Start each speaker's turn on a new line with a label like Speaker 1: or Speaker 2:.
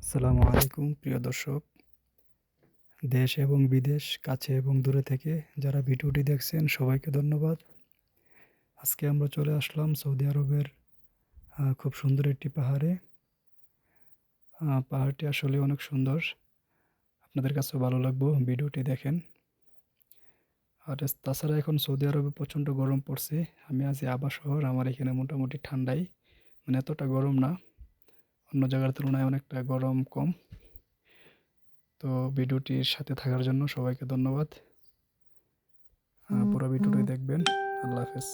Speaker 1: আসসালামু আলাইকুম প্রিয় দর্শক, দেশ এবং বিদেশ, কাছে এবং দূরে থেকে যারা ভিডিওটি দেখছেন সবাইকে ধন্যবাদ। আজকে আমরা চলে আসলাম সৌদি আরবের খুব সুন্দর একটি পাহাড়ে। পাহাড়টি আসলে অনেক সুন্দর, আপনাদের কাছেও ভালো লাগবে, ভিডিওটি দেখেন। আর তাছাড়া এখন সৌদি আরবে প্রচণ্ড গরম পড়ছে। আমি আছি আবা শহর, আমার এখানে মোটামুটি ঠান্ডাই, মানে এতটা গরম না, অন্য জায়গার তুলনায় অনেকটা গরম কম। তো ভিডিওটির সাথে থাকার জন্য সবাইকে ধন্যবাদ। পুরো ভিডিওটি দেখবেন। আল্লাহ হাফেজ।